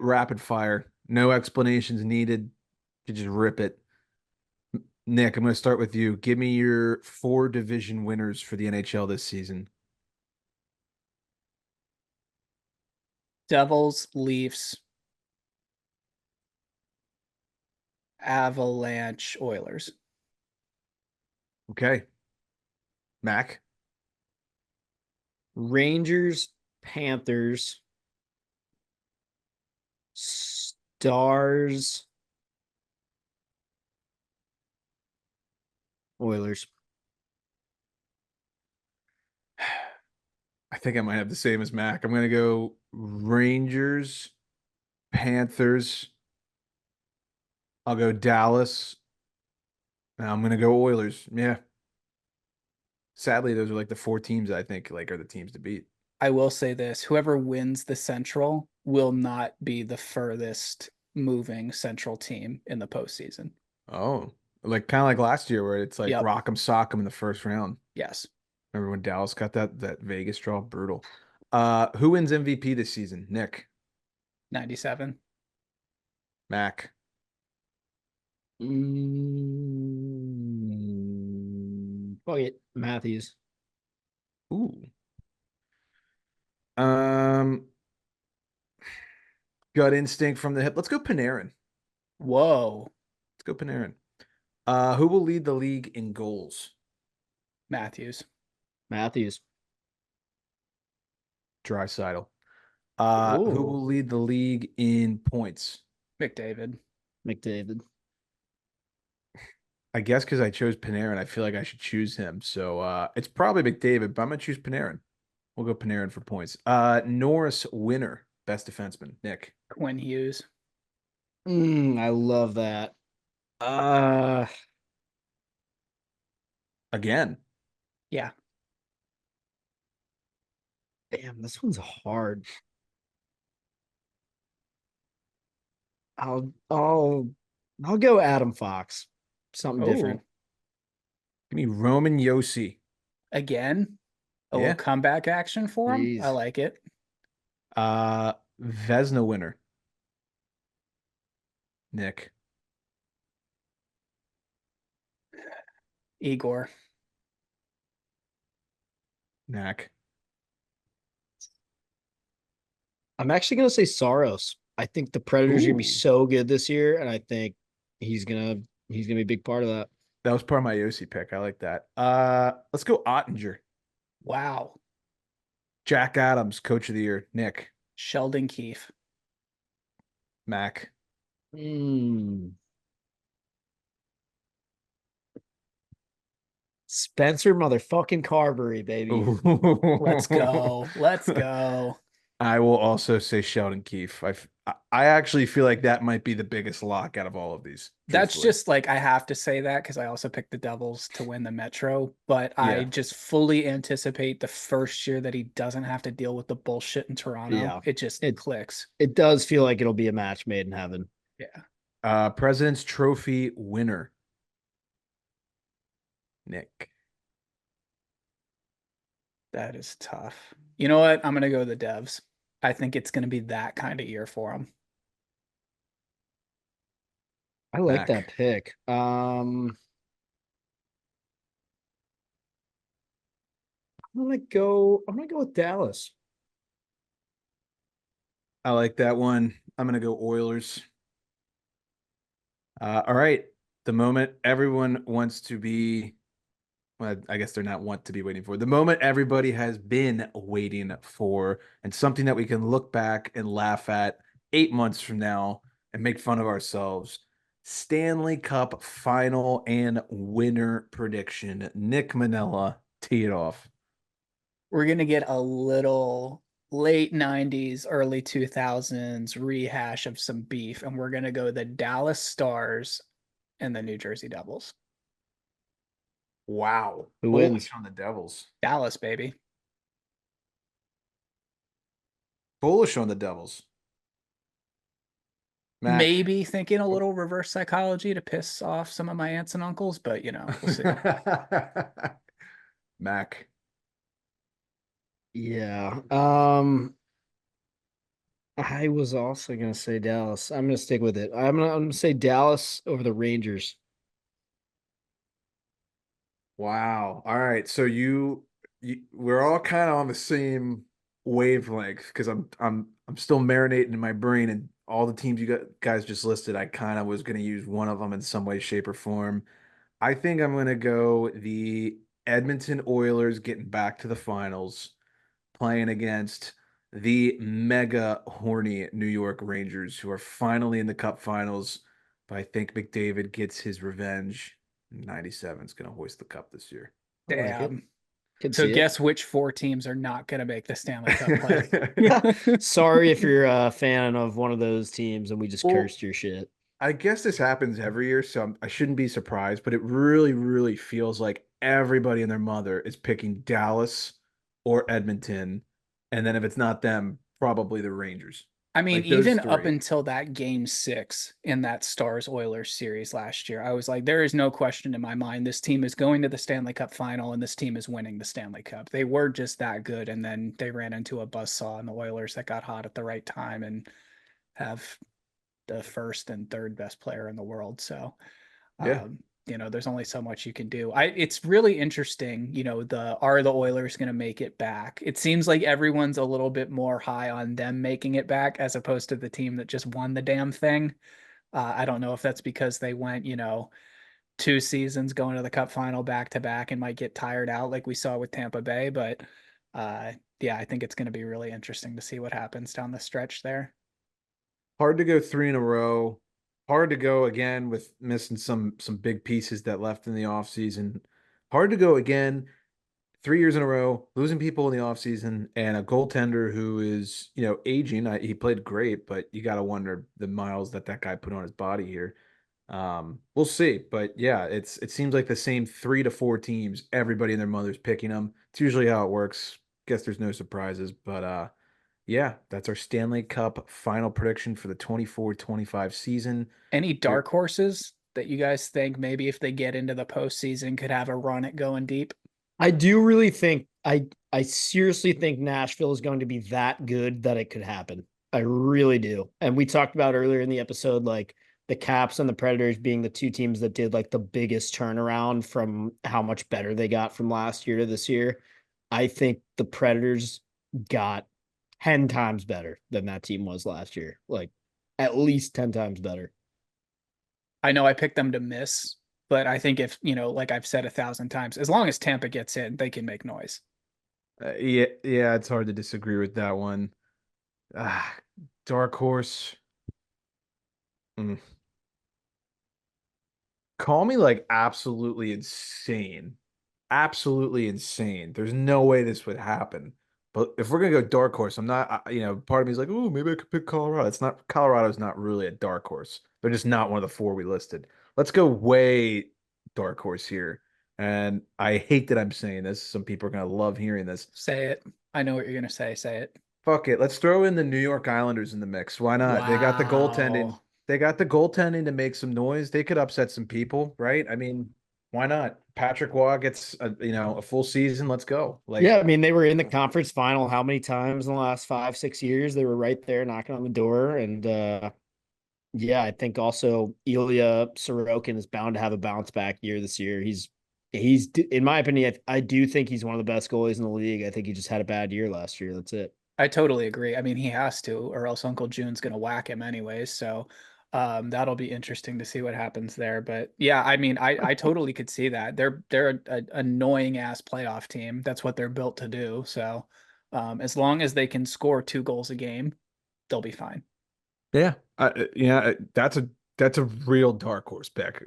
rapid fire. No explanations needed. You just rip it. Nick, I'm going to start with you. Give me your four division winners for the NHL this season. Devils, Leafs, Avalanche, Oilers. Okay. Mac. Rangers, Panthers, Stars, Oilers. I think I might have the same as Mac. I'm going to go Rangers, Panthers. I'll go Dallas. Now I'm going to go Oilers. Yeah. Sadly, those are like the four teams I think like are the teams to beat. I will say this, whoever wins the Central will not be the furthest moving Central team in the postseason. Oh, like kind of like last year where it's like Yep. rock 'em sock 'em in the first round. Yes. Remember when Dallas got that Vegas draw? Brutal. Who wins MVP this season? Nick, 97. Mac. Fuck it. Matthews. Ooh. Um, gut instinct from the hip. Let's go Panarin. Whoa. Let's go Panarin. Who will lead the league in goals? Matthews. Matthews. Draisaitl. Who Ooh. will lead the league in points? McDavid. McDavid. I guess because I chose Panarin, I feel like I should choose him. So it's probably McDavid, but I'm gonna choose Panarin. We'll go Panarin for points. Norris winner, best defenseman, Nick. Quinn Hughes. I love that. Uh, Again. Yeah. Damn, this one's hard. I'll I'll I'll go Adam Fox. Something different. Oh, Give me Roman Yossi. again, a little Yeah. comeback action for him. I Jeez. like it. Vesna winner, Nick. Igor. Knack. I'm actually gonna say Saros. I think the Predators are gonna be Ooh. so good this year, and I think he's gonna he's gonna be a big part of that. That was part of my Yossi pick. I like that. Let's go Ottinger. Wow. Jack Adams, coach of the year, Nick. Sheldon Keefe. Mac. Hmm. Spencer motherfucking Carberry, baby. Let's go. Let's go. I will also say Sheldon Keefe. I actually feel like that might be the biggest lock out of all of these. That's Truthfully. just like I have to say that because I also picked the Devils to win the Metro, but I Yeah. just fully anticipate the first year that he doesn't have to deal with the bullshit in Toronto. Yeah. It just It clicks. it does feel like it'll be a match made in heaven. Yeah. President's Trophy winner, Nick. That is tough. You know what? I'm gonna go the Devs. I think it's gonna be that kind of year for them. I like that Mac. pick. I'm gonna go with Dallas. I like that one. I'm gonna go Oilers. All right. The moment everyone wants to be, well, I guess they're not want to be waiting for. The moment everybody has been waiting for, and something that we can look back and laugh at 8 months from now and make fun of ourselves. Stanley Cup final and winner prediction. Nick Manella, tee it off. We're gonna get a little late 90s, early 2000s rehash of some beef, and we're gonna go the Dallas Stars and the New Jersey Devils. Wow. Who Bullish wins? on the Devils. Dallas, baby. Bullish on the Devils. Mac. Maybe thinking a little reverse psychology to piss off some of my aunts and uncles, but we'll see. Mac. Yeah. I was also gonna say Dallas. I'm gonna stick with it. I'm gonna say Dallas over the Rangers. Wow. All right. So we're all kind of on the same wavelength because I'm still marinating in my brain and all the teams guys just listed. I kind of was going to use one of them in some way, shape, or form. I think I'm going to go the Edmonton Oilers getting back to the finals, playing against the mega horny New York Rangers, who are finally in the Cup Finals. But I think McDavid gets his revenge. 97 is going to hoist the cup this year. I like it. Damn. Could So see guess which 4 teams are not going to make the Stanley Cup play? it. Sorry if you're a fan of one of those teams and we just Well, cursed your shit. I guess this happens every year, so I shouldn't be surprised, but it really, really feels like everybody and their mother is picking Dallas or Edmonton. And then if it's not them, probably the Rangers. I mean, Like those even up three. until that game 6 in that Stars Oilers series last year, I was like, there is no question in my mind this team is going to the Stanley Cup final and this team is winning the Stanley Cup. They were just that good. And then they ran into a buzzsaw in the Oilers that got hot at the right time and have the first and third best player in the world. So, Yeah. there's only so much you can do. It's really interesting, are the Oilers going to make it back? It seems like everyone's a little bit more high on them making it back as opposed to the team that just won the damn thing. I don't know if that's because they went, 2 seasons going to the Cup final back to back and might get tired out like we saw with Tampa Bay, but yeah, I think it's going to be really interesting to see what happens down the stretch there. Hard to go three in a row. Hard to go again with missing some big pieces that left in the offseason. Hard to go again 3 years in a row, losing people in the offseason, and a goaltender who is, aging. He played great, but you got to wonder the miles that guy put on his body here. We'll see, but yeah, it seems like the same 3 to 4 teams. Everybody and their mother's picking them. It's usually how it works. Guess there's no surprises, but yeah, that's our Stanley Cup final prediction for the 24-25 season. Any dark horses that you guys think maybe if they get into the postseason could have a run at going deep? I do really think I seriously think Nashville is going to be that good that it could happen. I really do. And we talked about earlier in the episode, like the Caps and the Predators being the 2 teams that did like the biggest turnaround from how much better they got from last year to this year. I think the Predators got 10 times better than that team was last year. Like at least 10 times better. I know I picked them to miss, but I think if, like I've said 1,000 times, as long as Tampa gets in, they can make noise. Yeah, it's hard to disagree with that one. Ah, dark horse. Mm. Call me like absolutely insane. Absolutely insane. There's no way this would happen. But if we're gonna go dark horse, I'm not, part of me is like, oh, maybe I could pick Colorado. It's not Colorado's not really a dark horse. They're just not one of the 4 we listed. Let's go way dark horse here. And I hate that I'm saying this. Some people are gonna love hearing this. Say it. I know what you're going to say. Say it. Fuck it. Let's throw in the New York Islanders in the mix. Why not? They got the goaltending. Wow. They got the goaltending to make some noise. They could upset some people, right? I mean, why not? Patrick Waugh gets a full season. Let's go. Yeah, I mean, they were in the conference final how many times in the last 5-6 years? They were right there knocking on the door. And yeah, I think also Ilya Sorokin is bound to have a bounce back year this year. He's in my opinion, I do think he's one of the best goalies in the league. I think he just had a bad year last year. That's it. I totally agree. I mean, he has to, or else Uncle June's going to whack him anyways. So that'll be interesting to see what happens there. But yeah, I mean, I totally could see that. They're an annoying ass playoff team. That's what they're built to do. So as long as they can score 2 goals a game, they'll be fine. Yeah, that's a real dark horse pick.